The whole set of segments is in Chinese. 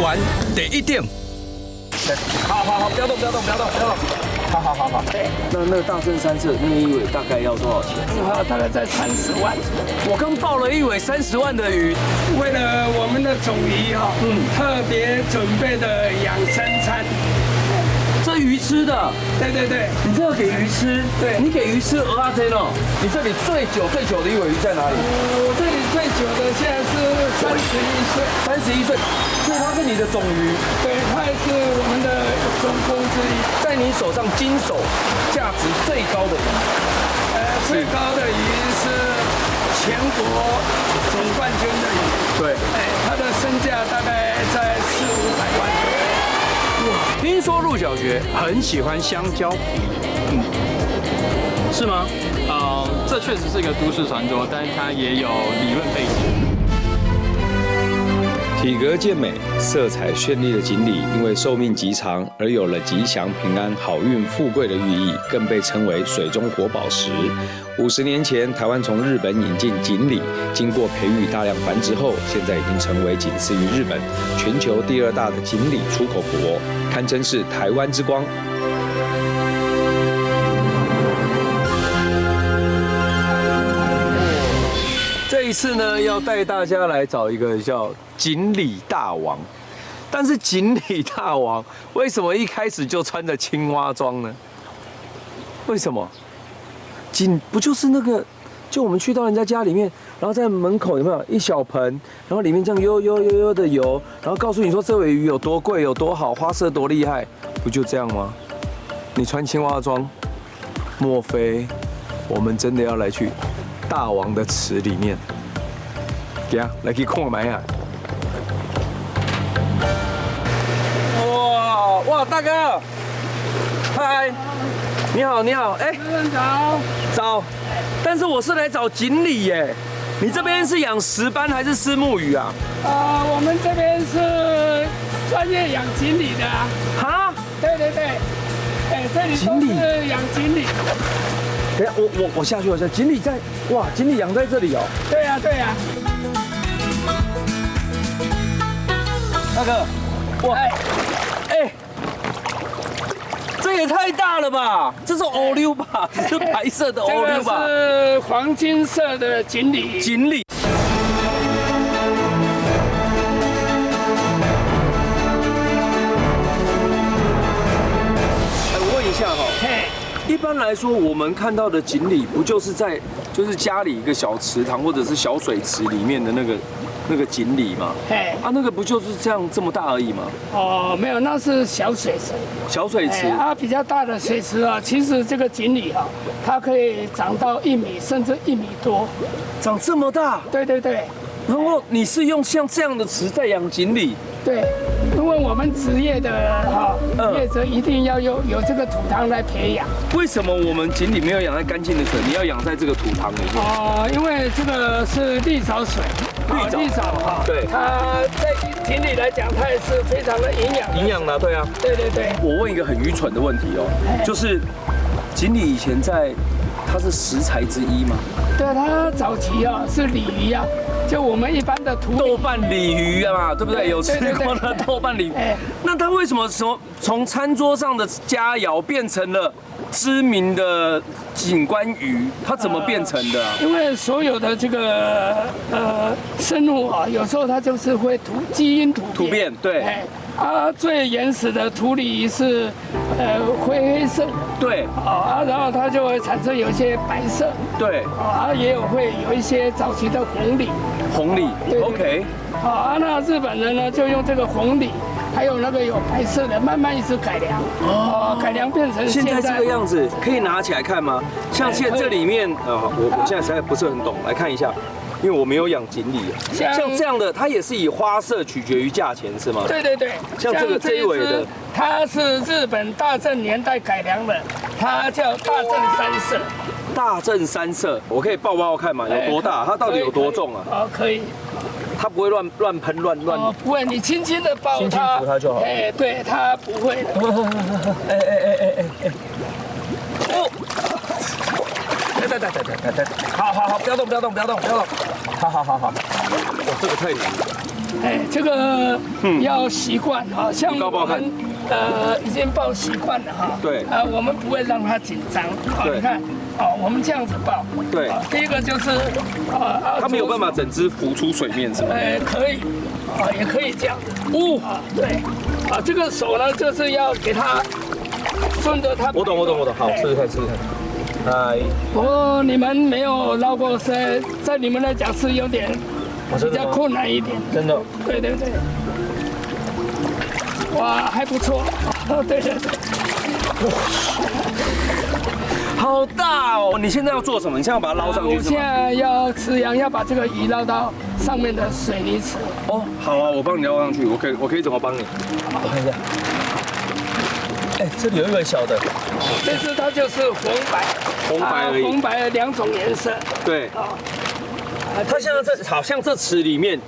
完第一点。好，不要动。好。那个大正三色那个一尾大概要多少钱？大概在30万。我刚报了一尾30万的鱼，为了我们的种鱼特别准备的养生餐。这鱼吃的。对。你这个给鱼吃？对。你给鱼吃蚵仔煎哦。你这里最久的一尾鱼在哪里？我这里最久的现在是31岁，所以它是你的种鱼。对，它也是我们的种工之一。在你手上经手价值最高的鱼，最高的鱼是全国总冠军的鱼。对。它的身价大概在400-500万。听说陆小学很喜欢香蕉，是吗？这确实是一个都市传说，但是它也有理论背景。体格健美、色彩绚丽的锦鲤，因为寿命极长而有了吉祥、平安、好运、富贵的寓意，更被称为水中活宝石。50年前，台湾从日本引进锦鲤，经过培育大量繁殖后，现在已经成为仅次于日本全球第2大的锦鲤出口国，堪称是台湾之光。这一次呢，要带大家来找一个叫锦鲤大王。但是锦鲤大王为什么一开始就穿着青蛙装呢？为什么？不就是那个，就我们去到人家家里面，然后在门口有没有一小盆，然后里面这样悠的游，然后告诉你说这尾鱼有多贵、有多好，花色多厉害，不就这样吗？你穿青蛙装，莫非我们真的要来去大王的池里面？来去看买啊！哇，大哥，嗨，你好，早。但是我是来找锦鲤耶，你这边是养石斑还是虱目鱼啊？我们这边是专业养锦鲤的啊。哈？对，这里都是养锦鲤。等下，我下去，锦鲤在，哇，锦鲤养在这里哦。对呀。大哥，哇，这也太大了吧！这是欧溜吧？是白色的欧溜吧？这个是黄金色的锦鲤。我问一下哈，一般来说，我们看到的锦鲤不就是在家里一个小池塘或者是小水池里面的那个锦鲤吗？那个不就是这么大而已吗？没有，那是小水池。小水池。比较大的水池啊，其实这个锦鲤它可以长到1米甚至1米多。长这么大？对。然后你是用像这样的池在养锦鲤？对，因为我们职业的业者一定要有这个土塘来培养。为什么我们锦鲤没有养在干净的水，你要养在这个土塘里面？因为这个是绿藻水。绿藻对，它在锦鲤来讲，它也是非常的营养的。对啊。对。我问一个很愚蠢的问题就是锦鲤以前它是食材之一吗？对，它早期是鲤鱼啊，就我们一般的豆瓣鲤鱼嘛，对不对？有吃过的豆瓣鲤鱼。那它为什么从餐桌上的佳肴变成了知名的景观鱼？它怎么变成的？因为所有的这个生物有时候它就是会基因突变。对。最原始的土鲤鱼是灰黑色。对。然后它就会产生有一些白色。对。也会有一些早期的红鲤。对。OK。那日本人呢就用这个红鲤，还有那个有白色的，慢慢一直改良。改良变成现在这个样子，可以拿起来看吗？像现在这里面我现在实在不是很懂，来看一下。因为我没有养锦鲤，像这样的，它也是以花色取决于价钱，是吗？对。像这一尾的，它是日本大正年代改良的，它叫大正三色。大正三色，我可以抱看嘛？有多大？它到底有多重啊？可以。它不会乱喷乱。不会，你轻轻的抱它，轻轻扶它就好。对，它不会的。好，不要动。好。这个太难了。这个要习惯啊，像我们已经抱习惯了哈。对。我们不会让它紧张。你看，我们这样子抱。对。第一个就是它没有办法整只浮出水面是吗？可以，也可以这样。对。这个手呢，就是要给它顺着它。我懂。好，试试看。不过你们没有捞过生，在你们来讲是有点比较困难一点。真的。对。哇，还不错。对。好大哦！你现在要做什么？你现在要把它捞上去是吗？我现在要吃羊，要把这个鱼捞到上面的水泥池。好啊，我帮你捞上去。我可以怎么帮你？我看一下。这里有一个小的。这只它就是红白而已。红白2种颜色。对。它现在好像这池里面，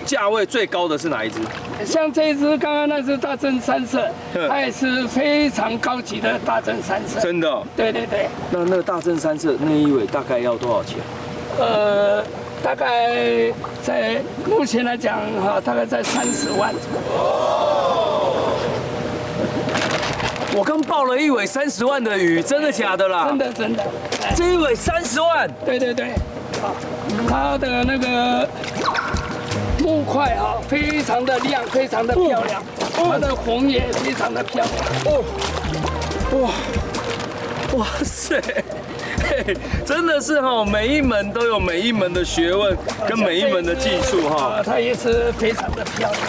价位最高的是哪一只？像这一只刚刚那只大正三色，它也是非常高级的大正三色。真的？对。那个大正三色那一尾大概要多少钱？大概在目前来讲大概在30万左右。我刚抱了一尾30万的鱼，真的假的啦？真的。这一尾30万？对。它的那个木块非常的亮，非常的漂亮，它的红也非常的漂亮。哇塞！真的是每一门都有每一门的学问跟每一门的技术它也是非常的漂亮。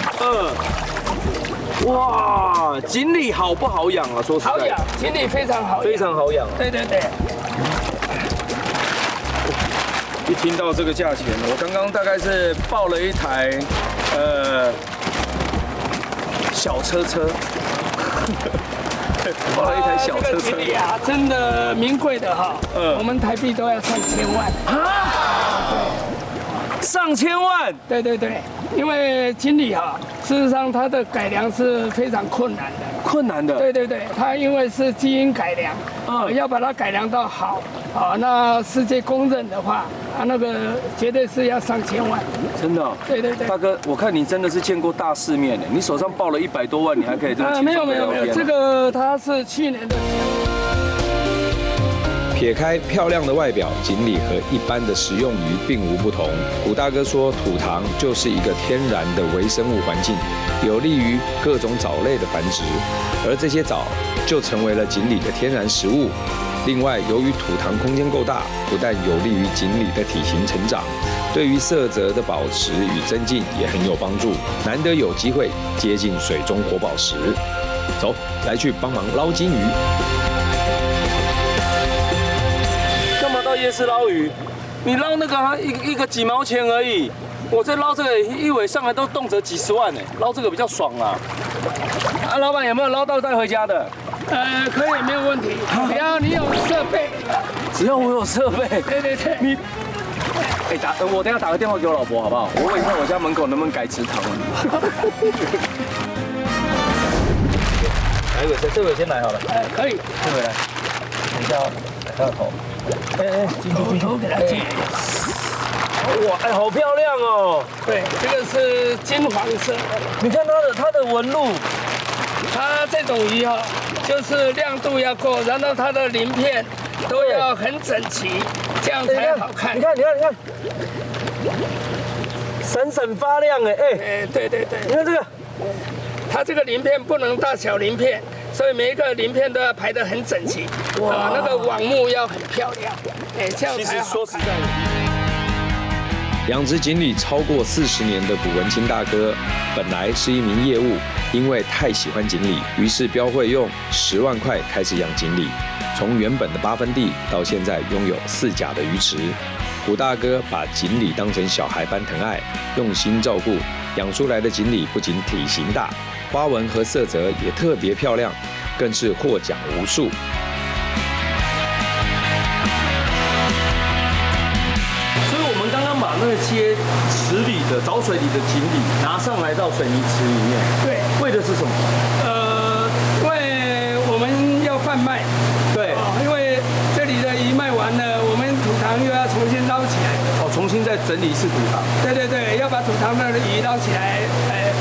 哇，锦鲤好不好养啊？说实在，好养，锦鲤非常好养，非常好养。对。一听到这个价钱，我刚刚大概是报了一台小车，报了一台小车。锦鲤真的名贵的我们台币都要上千万上千万？对，因为锦鲤事实上它的改良是非常困难的。对，它因为是基因改良，要把它改良到好，那世界公认的话，那个绝对是要上千万。真的？对，大哥，我看你真的是见过大世面的，你手上抱了100多万，你还可以这么轻松地聊天。没有，这个它是去年的。撇开漂亮的外表，锦鲤和一般的食用鱼并无不同。古大哥说，土塘就是一个天然的微生物环境，有利于各种藻类的繁殖，而这些藻就成为了锦鲤的天然食物。另外，由于土塘空间够大，不但有利于锦鲤的体型成长，对于色泽的保持与增进也很有帮助。难得有机会接近水中活宝石，走，来去帮忙捞金鱼。到夜市捞鱼，你捞那个一个几毛钱而已，我在捞这个一尾上来都动辄几十万呢，捞这个比较爽啊。老板有没有捞到带回家的？可以，没有问题，只要你有设备。只要我有设备。对。你，我等下打个电话给我老婆好不好？我问一下我家门口能不能改池塘。哪一尾先？这尾先来好了。可以。这尾来。等一下哦，看到头。进头给它进。哇，好漂亮哦！对，这个是金黄色。你看它的纹路，它这种鱼就是亮度要够，然后它的鳞片都要很整齐，这样才好看。你看，闪闪发亮哎！对。你看这个，它这个鳞片不能大小鳞片。所以每一个鳞片都要排得很整齐，那个网目要很漂亮，这样才好看。其实说实在的，养殖锦鲤超过40年的古文清大哥，本来是一名业务，因为太喜欢锦鲤，于是标会用10万块开始养锦鲤，从原本的8分地到现在拥有4甲的鱼池。古大哥把锦鲤当成小孩般疼爱，用心照顾，养出来的锦鲤不仅体型大，花纹和色泽也特别漂亮，更是获奖无数。所以我们刚刚把那些池里的藻水里的锦鲤拿上来到水泥池里面，对，为的是什么？因为我们要贩卖，对，因为这里的鱼卖完了，我们土塘又要重新捞起来，重新再整理一次土塘。对对对，要把土塘那的鱼捞起来，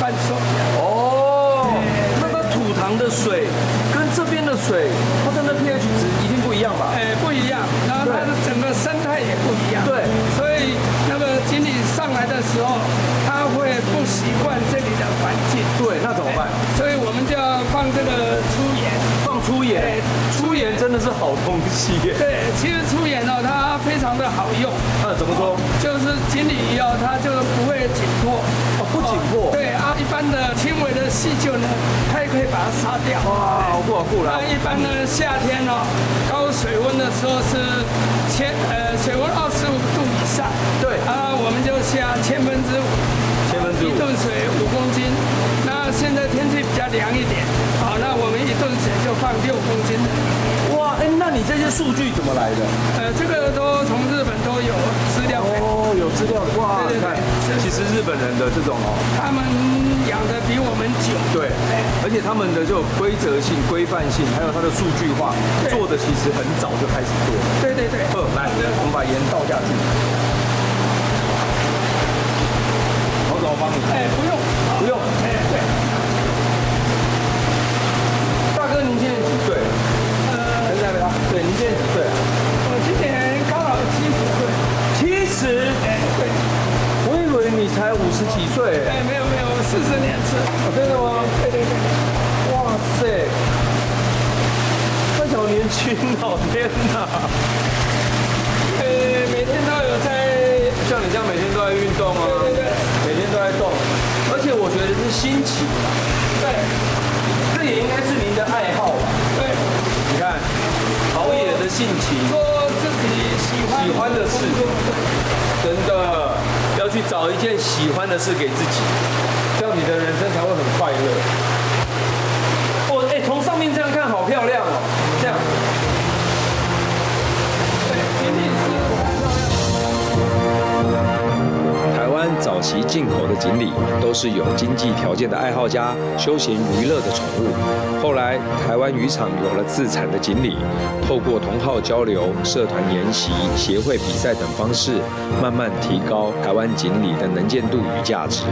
拌水。哦，那它土塘的水跟这边的水，它的那 pH 值一定不一样吧？不一样，然后它的整个生态也不一样。对，所以那个锦鲤上来的时候，它会不习惯这里的环境。对，那怎么办？所以我们就要放这个粗盐。放粗盐，粗盐真的是好东西耶。对，其实粗盐哦，它非常的好用。怎么说？就是锦鲤鱼哦，它就不会紧迫。不紧迫。对啊，一般的轻微的细菌呢，它也可以把它杀掉。哇，好酷好酷啦！那一般呢，夏天哦，高水温的时候是水温25度以上。对啊，我们就下5/1000，一吨水5公斤。那现在天气比较凉一点，好，那我们一吨水就放6公斤的。哇，那你这些数据怎么来的？这个都从日本都有资料。哦，有资料。哇，你看，其实日本人的这种他们养的比我们久。对，而且他们的就有规则性、规范性，还有它的数据化，做的其实很早就开始做。对对对。来，我们把盐倒下去。我怎么帮你？不用，不用。对。大哥，您今年几岁？对，您今年几岁？我今年刚好70岁。70？对。我以为你才50几岁。没有，40年次。真的吗？对对对。哇塞，这小年轻哦，天哪！每天都有在，像你这样每天都在运动啊，对对对，每天都在动，而且我觉得是心情，对，这也应该是您的爱好吧？对，你看，陶冶的性情，做自己喜欢的事，真的要去找一件喜欢的事给自己，这样你的人生才会很快乐。从上面这样看好漂亮哦，这样。台湾早期进口的锦鲤都是有经济条件的爱好家、休闲娱乐的宠物。后来，台湾渔场有了自产的锦鲤，透过同好交流、社团研习、协会比赛等方式，慢慢提高台湾锦鲤的能见度与价值。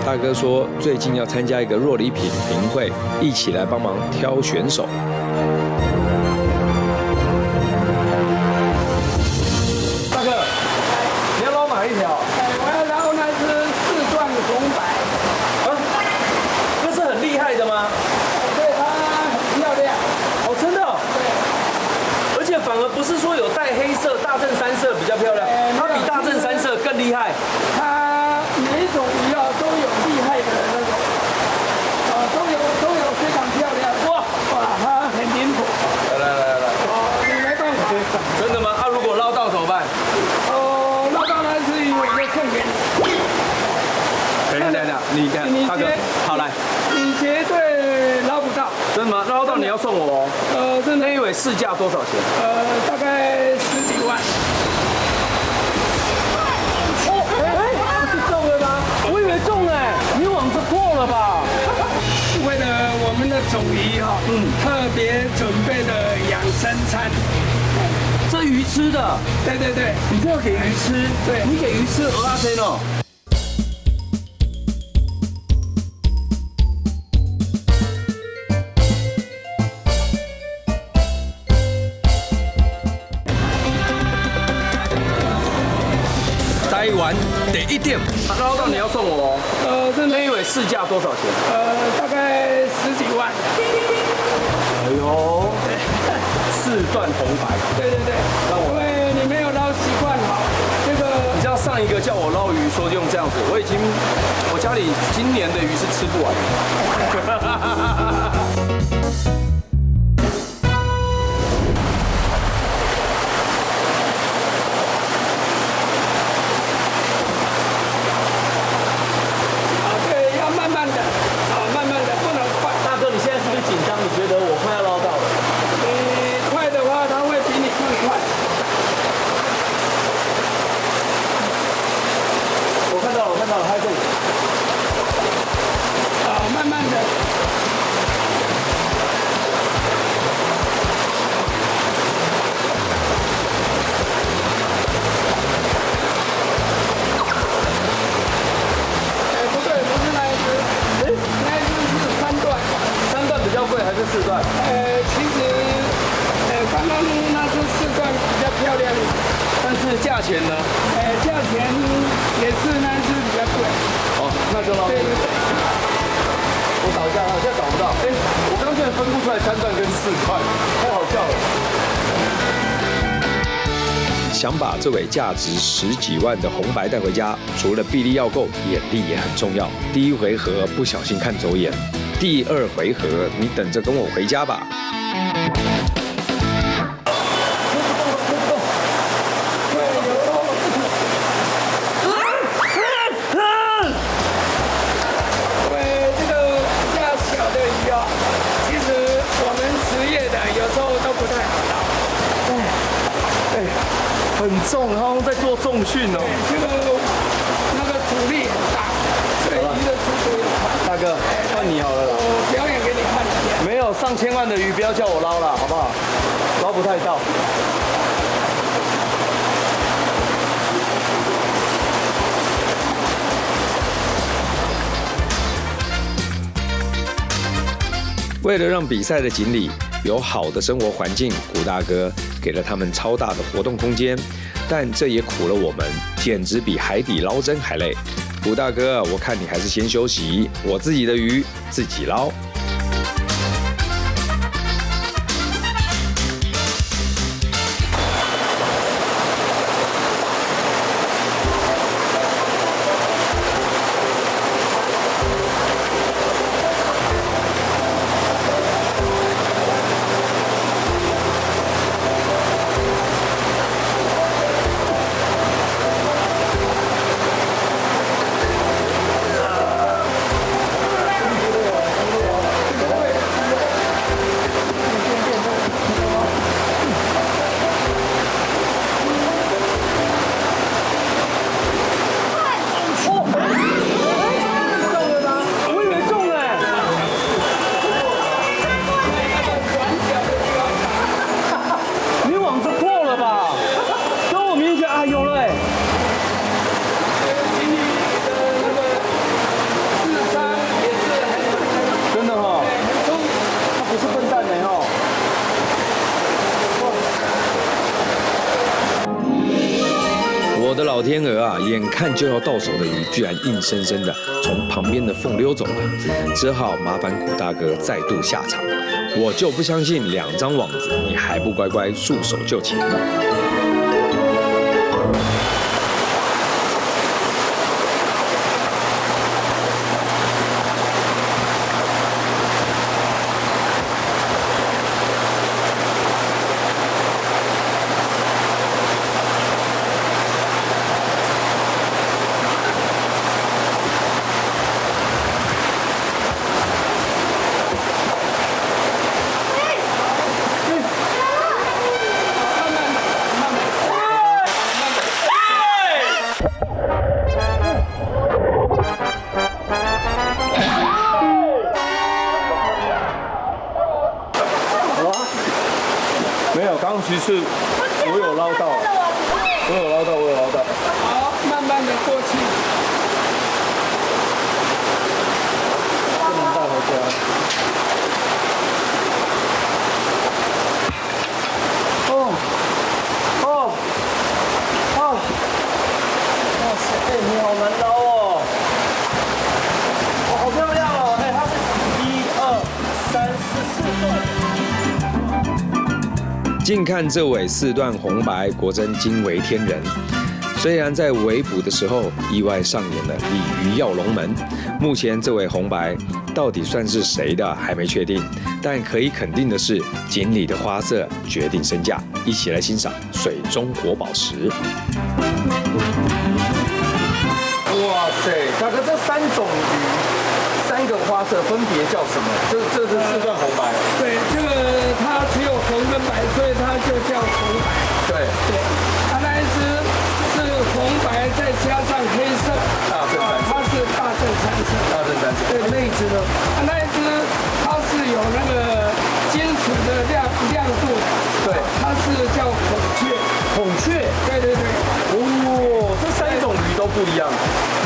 大哥说，最近要参加一个若礼品评会，一起来帮忙挑选手。大哥，你要捞哪一条？我要捞那只4段红白。那是很厉害的吗？对，它很漂亮。哦，真的哦。对。而且反而不是说有带黑色、大正3色比较漂亮，它比大正3色更厉害。它每一种鱼啊都有厉害的那种，都有非常漂亮。哇，它很灵活。来。你没办法。真的吗？如果捞到怎么办？捞到那只鱼我就送给你。等一下，你大哥，好来。你绝对捞不到。真的吗？捞到你要送我哦。真的。那一尾市价多少钱？大概10几万。是中了吗？我以为中哎，你网子破了吧？为了我们的种鱼哈，特别准备的养生餐。这鱼吃的？对对对，你这要给鱼吃？对，你给鱼吃蚵仔煎哦。待完得1点，捞到你要送我哦。那一尾市价多少钱？大概10几万。哎呦，4段红白。对对对，因为你没有捞习惯好，这个。你知道上一个叫我捞鱼说用这样子，我家里今年的鱼是吃不完的。你觉得我快要捞到了？你快的话，它会比你更快。我看到了，它在这里。慢慢的。钱呢？价钱也是那是比较贵。哦，那就捞。对。我找一下，我现在找不到。我刚刚竟然分不出来3段跟4段，太好笑了。想把这尾价值10几万的红白带回家，除了臂力要够，眼力也很重要。第1回合不小心看走眼，第2回合你等着跟我回家吧。很重，他们在做重训哦。那个阻力很大，所以鱼的速度也快。大哥，换你好了啦。我表演给你看一下。没有上千万的鱼，不要叫我捞了，好不好？捞不太到。为了让比赛的锦鲤有好的生活环境，古大哥给了他们超大的活动空间，但这也苦了我们，简直比海底捞针还累。古大哥，我看你还是先休息，我自己的鱼自己捞。我的老天鹅啊，眼看就要到手的鱼，居然硬生生的从旁边的缝溜走了，只好麻烦古大哥再度下场。我就不相信2张网子你还不乖乖束手就擒。其实我有捞到，我有捞到。好，慢慢的过去。不能带回家。哇塞，你好难捞哦。好漂亮哦，它是1、2、3、4段。近看这尾4段红白，果真惊为天人。虽然在围捕的时候意外上演了鲤鱼跃龙门，目前这尾红白到底算是谁的还没确定，但可以肯定的是，锦鲤的花色决定身价。一起来欣赏水中活宝石。哇塞，大哥，这3种鱼，3个花色分别叫什么？这是4段红白。对，这个它只有红跟白，所以它就叫红白。对，它那一只是红白再加上黑色，大正3色，它是大正3色。大正3色。对，那一只呢？那一只它是有那个金属的亮度的。对，它是叫孔雀。孔雀。对。哦，这3种鱼都不一样。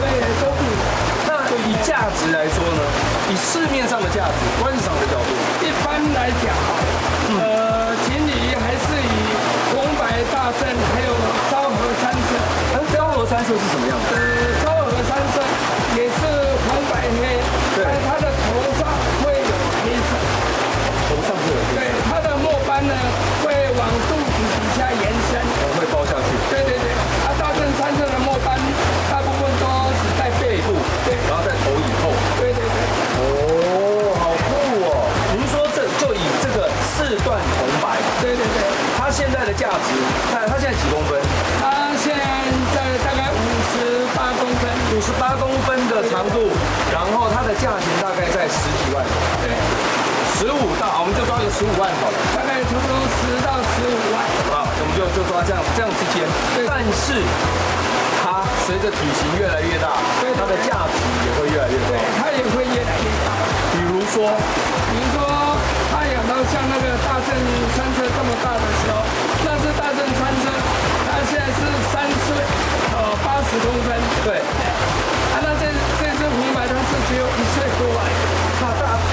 对，都不一样。那以价值来说呢？以市面上的价值、观赏的角度，一般来讲锦鲤还是以红白大正还有昭和3色它现在几公分？它现在大概58公分，58公分的长度，然后它的价钱大概在10几万。对，15到，我们就抓一个15万好了，大概差不多10到15万，好，我们就抓这样之间。但是它随着体型越来越大，它的价值也会越来越高。对，它也会越来越高。比如说它养到像那个大正三车这么大的时候，那是大正三车，它现在是3岁，80公分。对，那这只红白它是只有1岁多而已。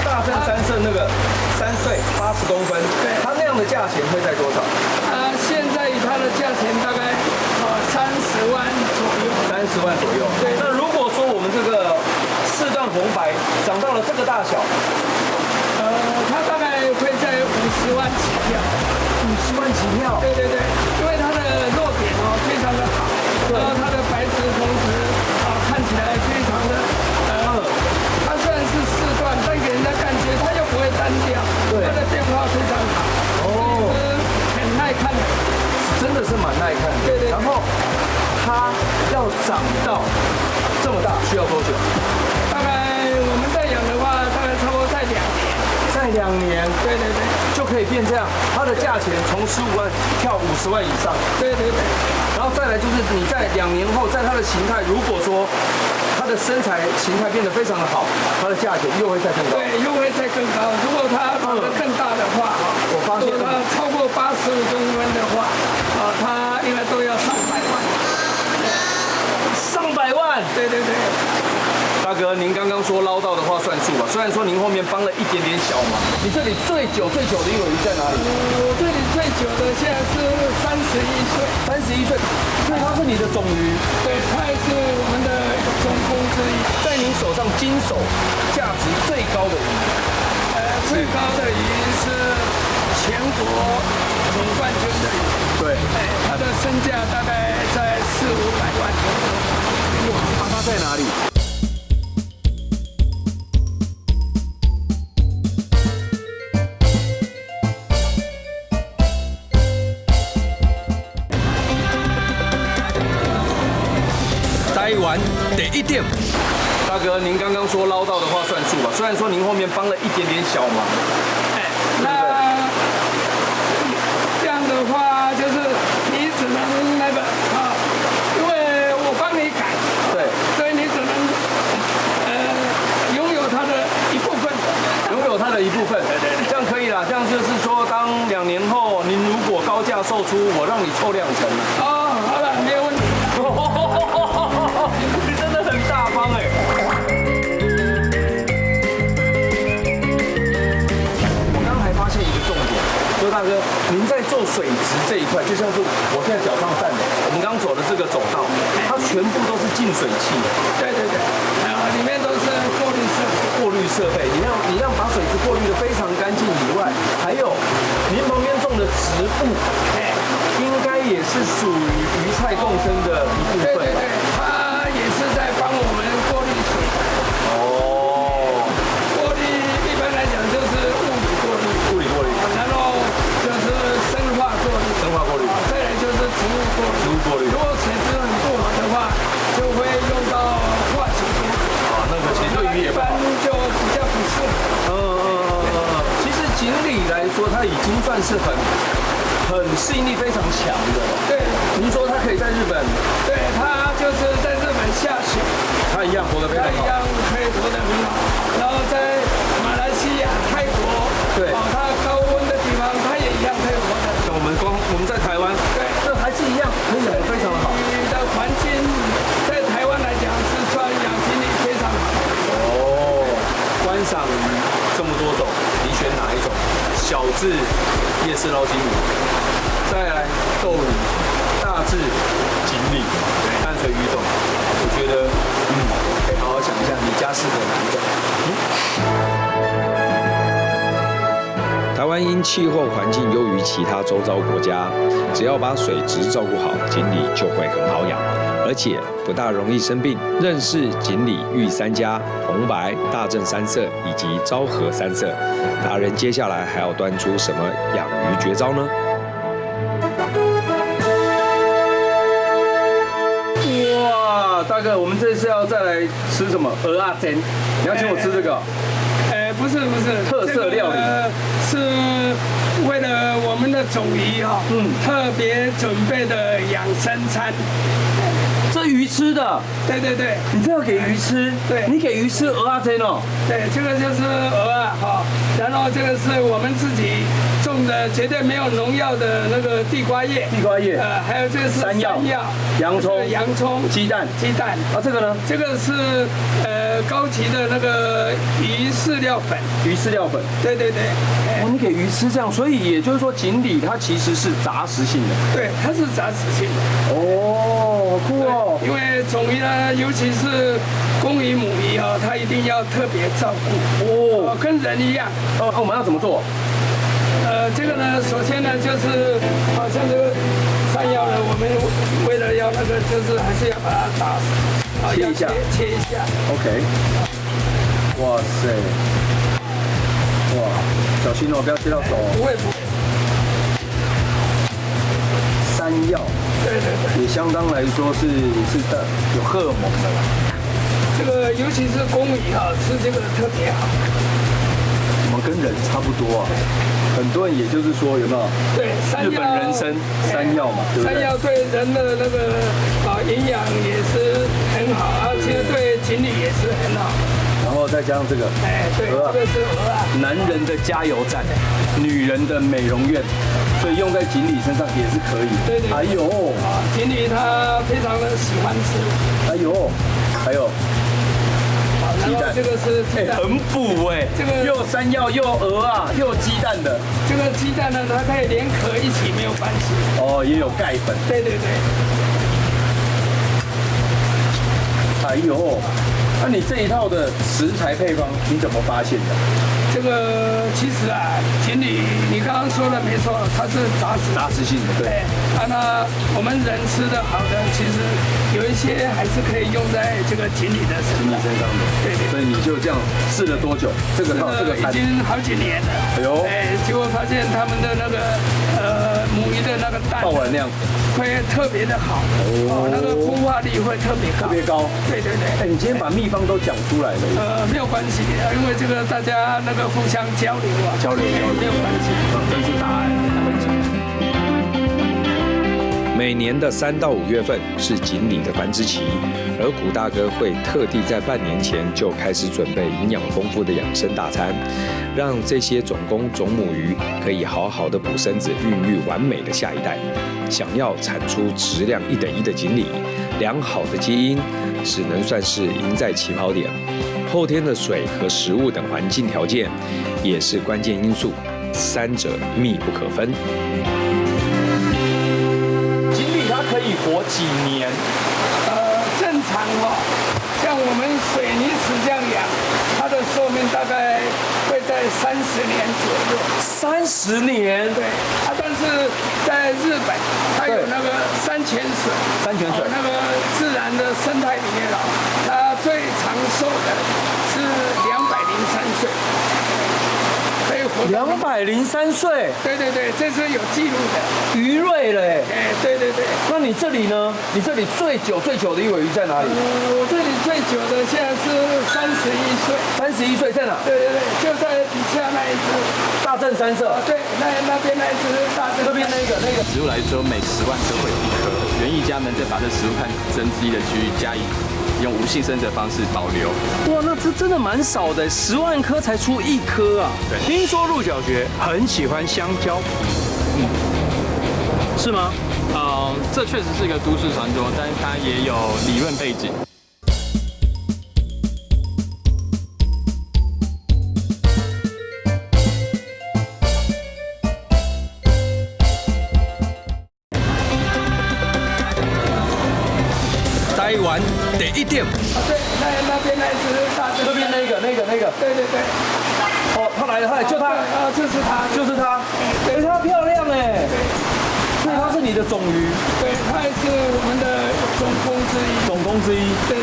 大正三色那个3岁80公分，对，它那样的价钱会在多少？现在以它的价钱大概30万左右。30万左右。对。那如果说我们这个4段红白长到了这个大小，它大概会在50万起跳。50万起跳？对，因为它的落点非常的好，然后它的白质同时看起来非常的它虽然是4段，但给人家感觉它又不会单调，它的变化非常好，很耐看的，真的是蛮耐看的。对。然后它要长到这么大需要多久？大概我们在养的话，大概差不多在2年。在2年，对，就可以变这样。它的价钱从15万跳50万以上。对。然后再来就是你在2年后，在它的形态，如果说它的身材形态变得非常的好，它的价钱又会再更高。对，又会再更高。如果它长得更大的话，我发现它超过85公分的话，它应该都要上百万。上百万？对。大哥，您刚刚说捞到的话算数吧？虽然说您后面帮了一点点小忙，你这里最久的一尾鱼在哪里？我这里最久的现在是31岁，31岁，所以它是你的种鱼。对，它也是我们的中锋之一。在您手上经手价值最高的鱼，最高的鱼是全国总冠军的鱼。对，它的身价大概在400-500万。哇，它在哪里？台湾第1点，大哥，您刚刚说捞到的话算数吧？虽然说您后面帮了一点点小忙，那这样的话就是你只能因为我帮你改，对，所以你只能拥有它的一部分，这样可以啦。这样就是说，当2年后您如果高价售出，我让你抽2成了。好了，没有问题。你真的很大方哎。我刚才发现一个重点，就是大哥，您在做水质这一块，就像是我现在脚上站的，我们刚走的这个走道，它全部都是净水器。对，里面都是过滤设备，你让把水质过滤得非常干净以外，还有您旁边种的植物，应该也是属于鱼菜共生的一部分。对，它也是在帮我们过滤水。过滤一般来讲就是物理过滤，然后就是生化过滤，再来就是植物过滤。如果水质很不好的话，就会用到化学品。那个其实对鱼也不好，就比较不适合。其实锦鲤来说，它已经算是很适应力非常强的。对，您说它可以在日本？对，它就是在日本下雪，它一样活得非常好。它一样可以活得很好。然后在马来西亚、泰国，对，它高温的地方，它也一样可以活得。像我们在台湾，对，这还是一样可以养得非常的好。鱼的环境在台湾来讲是算养锦鲤非常好。观赏鱼这么多种，你选哪一种？小至夜市捞金鱼，再来斗鱼，大至锦鲤，淡水鱼种，我觉得可以好好想一下，你家适合哪一种？台湾因气候环境优于其他周遭国家，只要把水质照顾好，锦鲤就会很好养，而且不大容易生病。认识锦鲤玉3家、红白、大正3色以及昭和3色，达人接下来还要端出什么养鱼绝招呢？吃什么？鹅啊煎，你要请我吃这个？不是，特色料理是为了我们的总鱼哈，特别准备的养生餐。这鱼吃的？对，你这要给鱼吃？对，你给鱼吃鹅啊煎哦？对，这个就是鹅啊哈，然后这个是我们自己种的，绝对没有农药的那个地瓜叶。还有这个是山药、洋葱、鸡蛋。啊，这个呢？这个是高级的那个鱼饲料粉。对。哦，你给鱼吃这样，所以也就是说锦鲤它其实是杂食性的。对，它是杂食性的。哦，好酷哦。因为种鱼呢，尤其是公鱼、母鱼哈，它一定要特别照顾。哦，跟人一样。我们要怎么做？这个呢，首先呢，就是好像这个山药呢，我们为了要那个，就是还是要把它打死，切一下。OK。哇塞！哇，小心哦，不要切到手哦。不会。山药。对。也相当来说是有荷尔蒙的啦。这个尤其是公鱼哈，吃这个特别好。我们跟人差不多啊。很多人也就是说有没有？对，日本人参山药嘛，对不对？山药对人的那个营养也是很好，其实对锦鲤也是很好。然后再加上这个，对，这个是鹅啊。男人的加油站，女人的美容院，所以用在锦鲤身上也是可以。对。哎呦，锦鲤它非常的喜欢吃。哎呦，还有。鸡蛋，这个是鸡蛋，很补哎，这个又山药又鹅啊，又鸡蛋的。这个鸡蛋呢，它可以连壳一起没有关系。哦，也有钙粉。对。哎呦，那你这一套的食材配方你怎么发现的？这个其实啊，锦鲤你刚刚说的没错，它是杂食性的，对。那我们人吃的好的，其实有一些还是可以用在这个锦鲤的身上的。对。所以你就这样试了多久？这个已经好几年了。哎呦。结果发现他们的那个母鱼的那个蛋爆卵量会特别的好，那个孵化率会特别高。对。你今天把秘方都讲出来了。没有关系，因为这个大家那个互相交流啊，没有关系，这是答案。每年的3到5月份是锦鲤的繁殖期，而古大哥会特地在半年前就开始准备营养丰富的养生大餐，让这些种公种母鱼可以好好的补身子，孕育完美的下一代。想要产出质量1等1的锦鲤，良好的基因只能算是赢在起跑点，后天的水和食物等环境条件也是关键因素，三者密不可分。锦鲤它可以活几年？正常像我们水泥池这样养，它的寿命大概会在30年左右。30年？对。但是在日本，它有那个山泉水，那个自然的生态里面它最长寿的是203岁。203岁，对，这是有记录的，鱼瑞嘞。对。那你这里呢？你这里最久的一尾鱼在哪里？我这里最久的现在是31岁。31岁在哪？对，就在底下那一只大正三色。对，那边那一只大正。这边那个。植物来说，每10万颗会有1颗。园艺家们再把这食物和增肌的区域加以用无性生殖的方式保留。哇，那这真的蛮少的，10万颗才出1颗啊！对。听说陆小学很喜欢香蕉，是吗？这确实是一个都市传说，但是它也有理论背景。台湾第1点。对，那边那一只大正。这边那个。对。他来了，就他。就是他。它漂亮哎。所以它是你的种鱼。对，它也是我们的种公之一。对。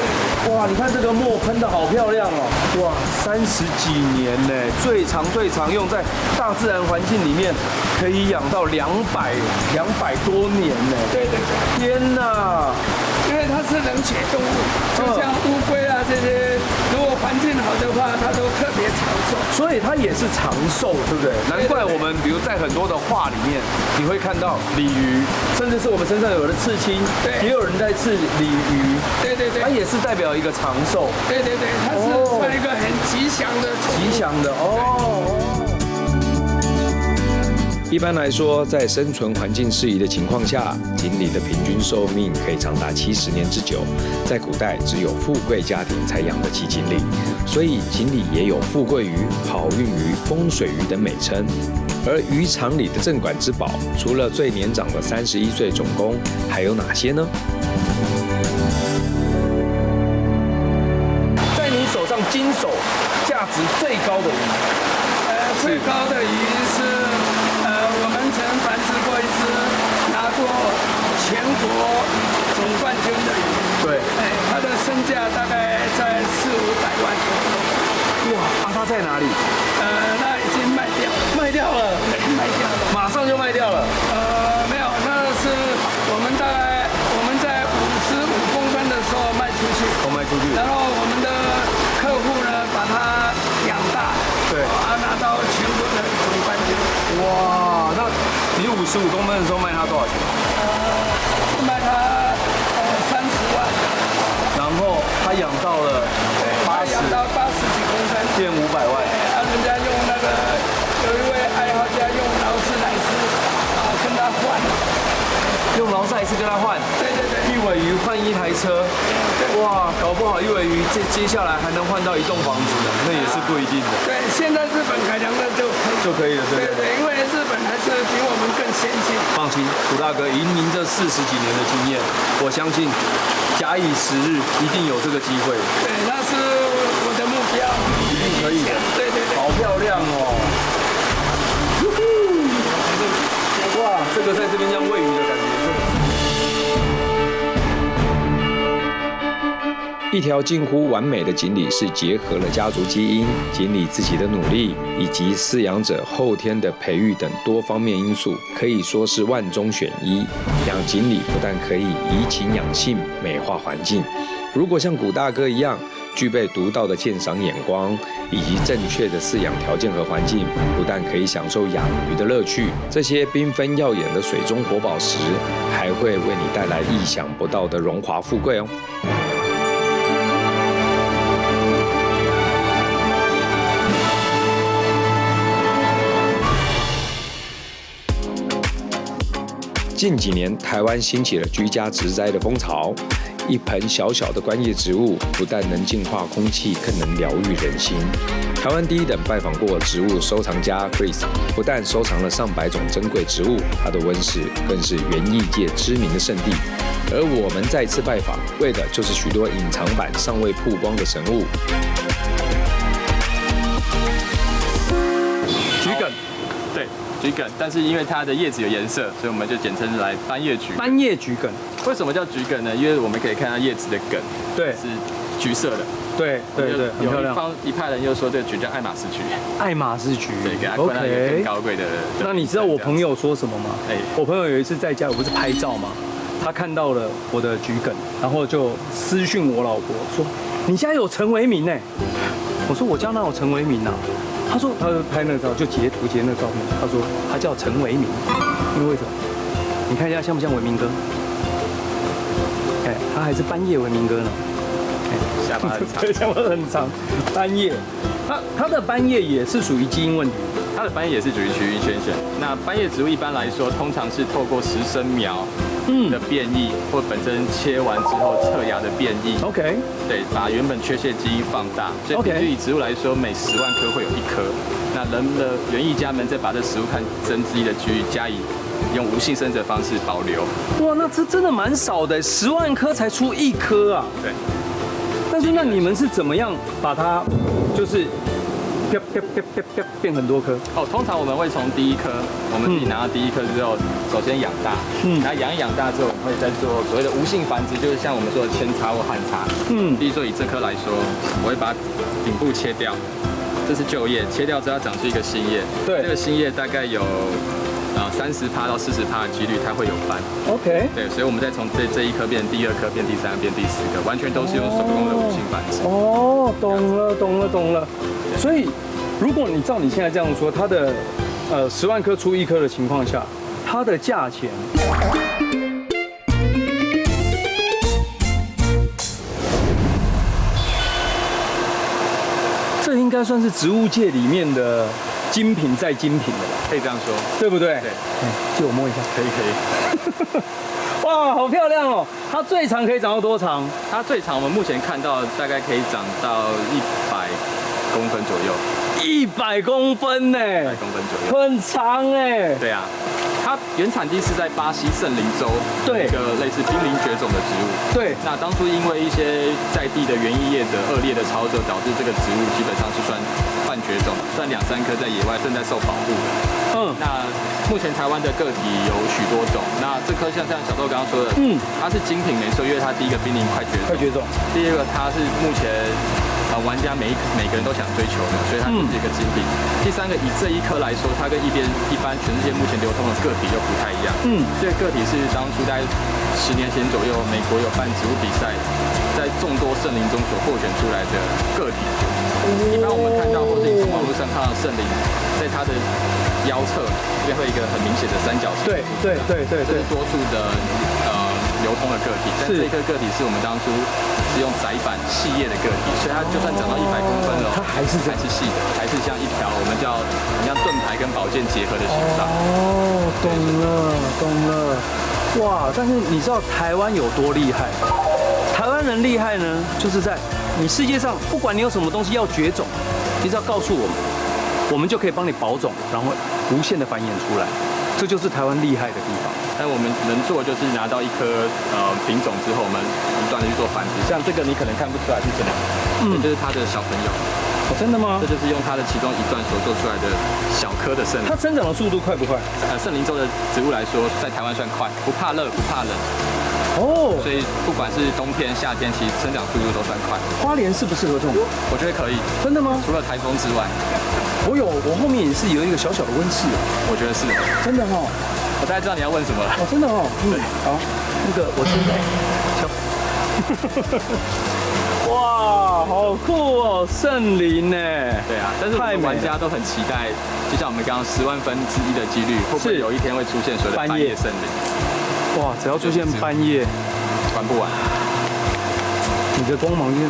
哇，你看这个墨喷的好漂亮哦！哇，30几年呢，最长用在大自然环境里面，可以养到200多年呢。对。天哪！因为它是冷血动物，就像乌龟啊这些所以它也是长寿，对不对？难怪我们比如在很多的画里面，你会看到鲤鱼，甚至是我们身上有的刺青，也有人在刺鲤鱼。对，它也是代表一个长寿。对，它是一个很吉祥的。吉祥的哦。一般来说，在生存环境适宜的情况下，锦鲤的平均寿命可以长达70年之久。在古代，只有富贵家庭才养得起锦鲤，所以锦鲤也有富贵鱼、好运鱼、风水鱼等美称。而渔场里的镇馆之宝，除了最年长的31岁总工，还有哪些呢？在你手上经手价值最高的鱼，最高的鱼是。我们曾繁殖过一只拿过全国总冠军的鱼，对，它的身价大概在400-500万。哇，它在哪里？那已经卖掉了。卖掉了，马上就卖掉了。没有，那是我们在55公分的时候卖出去，然后我们的客户呢把它养大，对，拿到全国的总冠军。哇，那你55公分的时候卖它多少钱？卖它30万。然后它养到了80几公分，变500万。人家用有一位爱好家用劳斯莱斯跟他换。用劳斯莱斯跟他换？对，一尾鱼换1台车。哇，搞不好一尾鱼接下来还能换到1栋房子呢，那也是不一定的。对，现在日本改良的就可以了，对，因为日本还是比我们更先进。放心，古大哥，以您这40几年的经验，我相信假以时日，一定有这个机会。对，那是我的目标。一定可以的。对，好漂亮哦！哇，这个在这边这样喂鱼的感觉。一条近乎完美的锦鲤是结合了家族基因、锦鲤自己的努力，以及饲养者后天的培育等多方面因素，可以说是万中选一。养锦鲤不但可以怡情养性、美化环境，如果像古大哥一样具备独到的鉴赏眼光以及正确的饲养条件和环境，不但可以享受养鱼的乐趣，这些缤纷耀眼的水中活宝石还会为你带来意想不到的荣华富贵哦。近几年，台湾兴起了居家植栽的风潮。一盆小小的观叶植物，不但能净化空气，更能疗愈人心。台湾第一等拜访过植物收藏家 Chris， 不但收藏了上百种珍贵植物，他的温室更是园艺界知名的圣地。而我们再次拜访，为的就是许多隐藏版尚未曝光的神物。桔梗，对，桔梗，但是因为它的叶子有颜色，所以我们就简称来斑叶桔。斑叶桔梗，为什么叫桔梗呢？因为我们可以看到叶子的梗，对，是橘色的。对，很漂亮。一派人又说这个桔叫爱马仕桔。爱马仕桔，对，给它冠上一个更高贵的。那你知道我朋友说什么吗？我朋友有一次在家，我不是拍照吗？他看到了我的桔梗，然后就私讯我老婆说：“你家有陈为民呢？”我说：“我家哪有陈为民啊？”他说：“他就拍那个照，就截图截那个照片。他说他叫陈为民，因为为什么？你看一下像不像为民哥？他还是斑叶为民哥呢。下巴很长，对，下巴很长，斑叶。它的斑叶也是属于基因问题。它的斑叶也是属于区域缺陷。那斑叶植物一般来说，通常是透过实生苗的变异，或本身切完之后侧芽的变异。OK， 对，把原本缺陷基因放大。所以平均以植物来说，每10万颗会有1颗。那人的园艺家们再把这10万颗针之一的区域加以用无性生殖的方式保留。哇，那这真的蛮少的，10万颗才出1颗啊。对。但是那你们是怎么样把它就是变很多颗？通常我们会从第1颗，我们自己拿到第1颗之后，首先养大，然后养一养大之后，我们会再做所谓的无性繁殖，就是像我们说的扦插或焊插。比如说以这颗来说，我会把顶部切掉，这是旧叶，切掉之后长出一个新叶。对，这个新叶大概有30%到40%的几率它会有斑。OK。对，所以我们再从这1颗变第2颗，变第3颗，变第4颗，完全都是用手工的无性繁殖。哦，懂了。所以如果你照你现在这样说，它的10万颗出1颗的情况下，它的价钱，这应该算是植物界里面的精品再精品的吧？可以这样说，对不对？对，借我摸一下。可以。哇，好漂亮哦！它最长可以长到多长？它最长我们目前看到大概可以长到100公分左右。100公分呢，100公分左右，很长哎。对啊，它原产地是在巴西圣灵州，对，一个类似濒临绝种的植物。对，那当初因为一些在地的园艺业者恶劣的操作，导致这个植物基本上是算半绝种，算2-3颗在野外正在受保护的。那目前台湾的个体有许多种，那这颗像小豆刚刚说的，它是精品没错，因为它第一个濒临快绝种，第二个它是目前玩家每个人都想追求的，所以它就是一个精品。第三个，以这一颗来说，它跟一般全世界目前流通的个体又不太一样。这个个体是当初在10年前左右，美国有办植物比赛，在众多圣灵中所获选出来的个体。一般我们看到或是你从网络上看到圣灵，在它的腰侧这边会有一个很明显的三角形。对，这是多数的流通的个体，但这一颗个体是我们当初是用窄板细叶的个体，所以它就算长到100公分了，它还是细的，还是像一条我们叫盾牌跟宝剑结合的形状。哦，懂了。哇！但是你知道台湾有多厉害？台湾人厉害呢，就是在你世界上不管你有什么东西要绝种，你只要告诉我们就可以帮你保种，然后无限的繁衍出来。这就是台湾厉害的地方。但我们能做就是拿到一颗品种之后，我们不断的去做繁殖。像这个你可能看不出来是什么，这就是它的小朋友。真的吗？这就是用它的其中一段所做出来的小颗的圣灵。它生长的速度快不快？圣灵州的植物来说，在台湾算快，不怕热，不怕冷。所以不管是冬天、夏天，其实生长速度都算快。花莲适不适合种？我觉得可以。真的吗？除了台风之外，我后面也是有一个小小的温室。我觉得是。真的哦。我大概知道你要问什么了。真的哦。对。好，那个我知道。哇，好酷哦，圣灵呢？对啊，但是我们玩家都很期待，就像我们刚刚10万分之1的几率，会不会有一天会出现所谓的半夜圣灵？哇，只要出现半夜，玩不完。你的光芒就是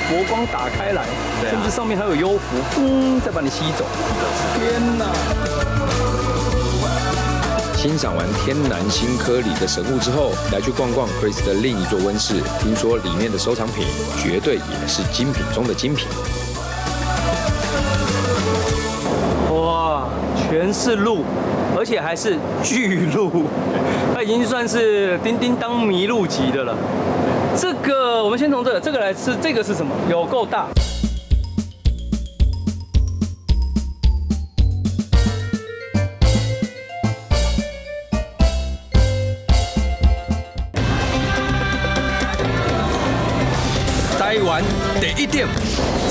佛光打开来，甚至上面还有幽浮，再把你吸走。天哪！欣赏完天南星科里的神物之后，来去逛逛 Chris 的另一座温室，听说里面的收藏品绝对也是精品中的精品。哇，全是鹿，而且还是巨鹿，它已经算是叮叮当麋鹿级的了。这个我们先从这个来吃，这个是什么？有够大。台湾第一点，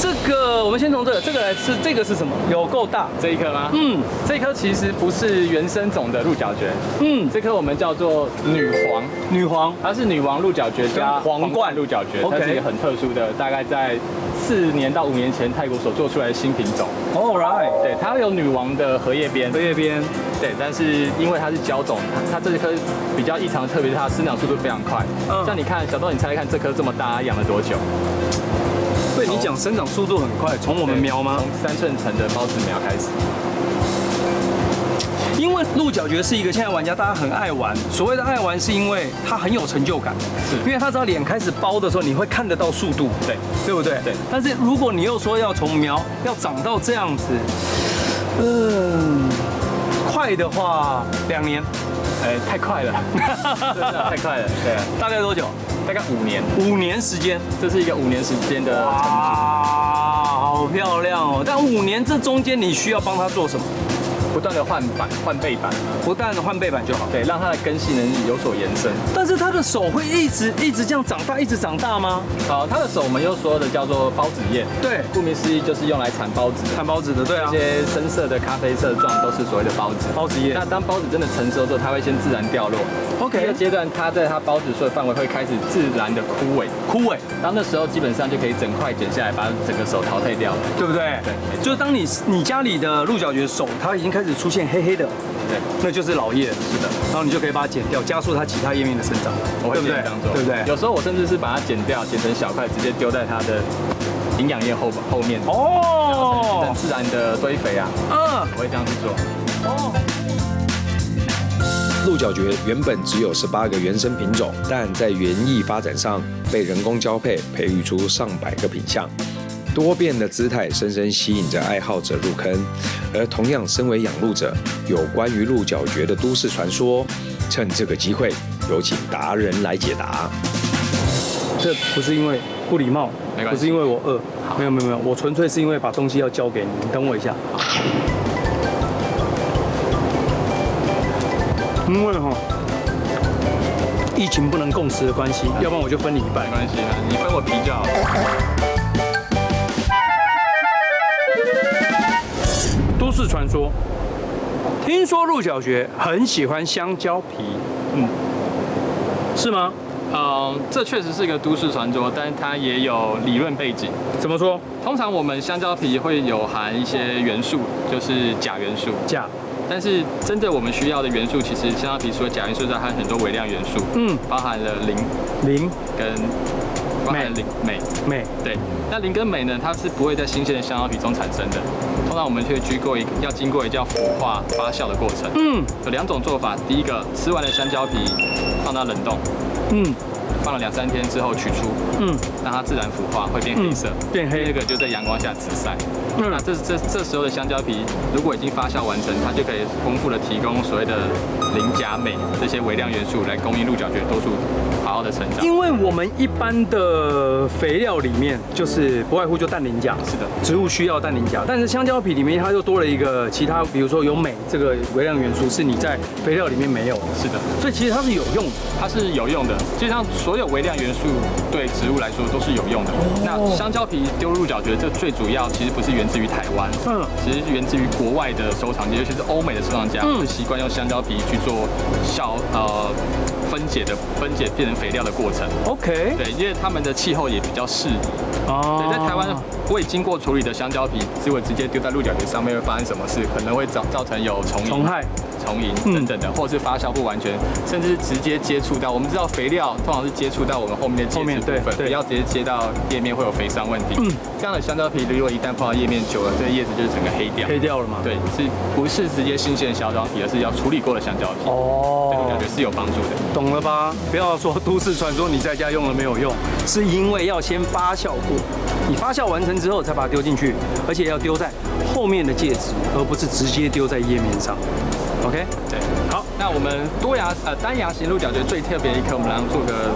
这个我们先从这个来吃，这个是什么？有够大，这一颗吗？这一颗其实不是原生种的鹿角蕨，这颗我们叫做女皇，它是女王鹿角蕨加皇冠鹿角蕨，它是一个很特殊的，大概在4年到5年前泰国所做出来的新品种。All right， 对，它有女王的荷叶边，对，但是因为它是胶种，它这颗比较异常的特别是它生长速度非常快。像你看小豆，你猜猜看这颗这么大，它养了多久？对你讲生长速度很快，从我们苗吗？从3寸层的孢子苗开始。因为鹿角蕨是一个现在玩家大家很爱玩，所谓的爱玩是因为它很有成就感，因为它只要脸开始包的时候，你会看得到速度，对不对？对。但是如果你又说要从苗要长到这样子，快的话2年，太快了，太快了，对。大概多久？大概5年，5年时间，这是一个5年时间的成绩。好漂亮哦！但5年这中间你需要帮他做什么？不断的换背板，不但换背板就好。对，让它的根系能有所延伸。但是他的手会一直这样长大，一直长大吗？好，它的手我们又说的叫做孢子叶，对，顾名思义就是用来产孢子，产孢子的，对啊。这些深色的咖啡色状都是所谓的孢子。孢子叶。那当孢子真的成熟之后，它会先自然掉落。OK。第二阶段，它在它孢子数的范围会开始自然的枯萎。当那时候基本上就可以整块剪下来，把整个手淘汰掉了，对不对？对。就是当你家里的鹿角蕨手，它已经开始出现黑黑的，对，那就是老叶。是的。然后你就可以把它剪掉，加速它其他叶面的生长，对不对？对不对？有时候我甚至是把它剪掉，剪成小块，直接丢在它的营养液后面。哦。很自然的堆肥啊。我会这样去做。鹿角蕨原本只有18个原生品种，但在园艺发展上被人工交配，培育出上百个品项。多变的姿态深深吸引着爱好者入坑。而同样身为养鹿者，有关于鹿角蕨的都市传说，趁这个机会，有请达人来解答。这不是因为不礼貌，不是因为我饿，没有，我纯粹是因为把东西要交给你，你等我一下。因为疫情不能共食的关系，要不然我就分你一半。没关系啊，你分我皮就好。都市传说，听说鹿角蕨很喜欢香蕉皮，是吗？这确实是一个都市传说，但是它也有理论背景。怎么说？通常我们香蕉皮会有含一些元素，就是钾元素。但是真的我们需要的元素，其实香蕉皮除了钾元素之外，还有很多微量元素，包含了磷跟镁。对，那磷跟镁呢，它是不会在新鲜的香蕉皮中产生的。通常我们会要经过一个叫腐化发酵的过程。有2种做法，第一个吃完了香蕉皮放到冷冻，放了2-3天之后取出，让它自然腐化，会变黑色，变黑。第二个就在阳光下直晒。那这时候的香蕉皮如果已经发酵完成，它就可以丰富的提供所谓的磷、钾、镁这些微量元素来供应鹿角蕨多数好好的成长。因为我们一般的肥料里面就是不外乎就氮磷钾，是的，植物需要氮磷钾，但是香蕉皮里面它又多了一个其他，比如说有镁这个微量元素是你在肥料里面没有的。是的，所以其实它是有用的，它是有用的。基本上所有微量元素对植物来说都是有用的。那香蕉皮丢入鹿角蕨，这最主要其实不是源自于台湾，其实是源自于国外的收藏家，尤其是欧美的收藏家，是习惯用香蕉皮去做分解变成肥料的过程。OK， 对，因为他们的气候也比较适宜。对，在台湾未经过处理的香蕉皮，如果直接丢在鹿角蕨上面，会发生什么事？可能会造成有虫害、虫蝇等等的，或者是发酵不完全，甚至是直接接触到。我们知道肥料通常是接触到我们后面的介质部分，不要直接接到叶面会有肥伤问题。这样的香蕉皮如果一旦碰到叶面久了，这个叶子就是整个黑掉了嘛？对，不是直接新鲜的香蕉皮，而是要处理过的香蕉皮。对鹿角蕨是有帮助的。懂了吧？不要说都市传说你在家用了没有用，是因为要先发酵过，你发酵完成之后才把它丢进去，而且要丢在后面的介质，而不是直接丢在叶面上。OK， 对，好，那我们单芽型鹿角蕨最特别一颗，我们来做个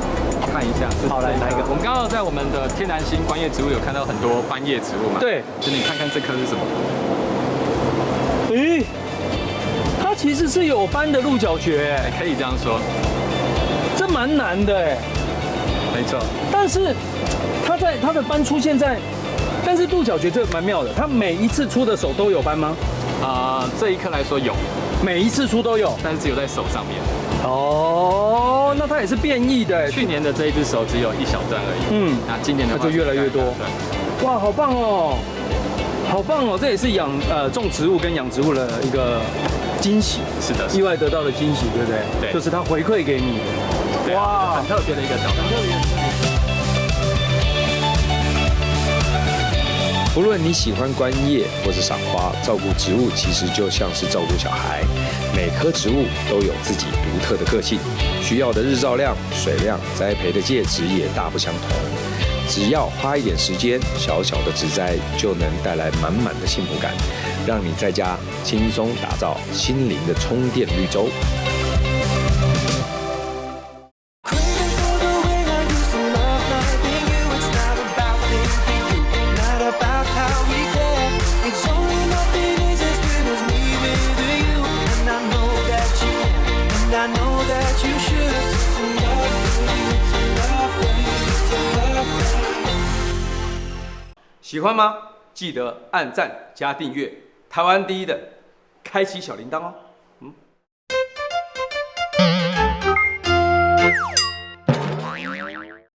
看一下。好，来一个。我们刚刚在我们的天南星观叶植物有看到很多斑叶植物嘛？对，就你看看这颗是什么？它其实是有斑的鹿角蕨，可以这样说。这蛮难的哎。没错。但是它的斑出现在，但是鹿角蕨这蛮妙的，它每一次出的手都有斑吗？这一颗来说有，每一次出都有，但是只有在手上面。那它也是变异的。去年的这一只手只有一小段而已。那今年的话就越来越多。哇，好棒哦！好棒哦！这也是种植物跟养植物的一个惊喜。是的，意外得到的惊喜，对不对？对，就是它回馈给你。哇，很特别的一个小东西。不论你喜欢观叶或者赏花，照顾植物其实就像是照顾小孩。每棵植物都有自己独特的个性，需要的日照量、水量、栽培的介质也大不相同。只要花一点时间，小小的植栽就能带来满满的幸福感，让你在家轻松打造心灵的充电绿洲。It's only nothing is as good as me with you. 喜欢吗？记得按赞加订阅，台湾第一的，开启小铃铛哦。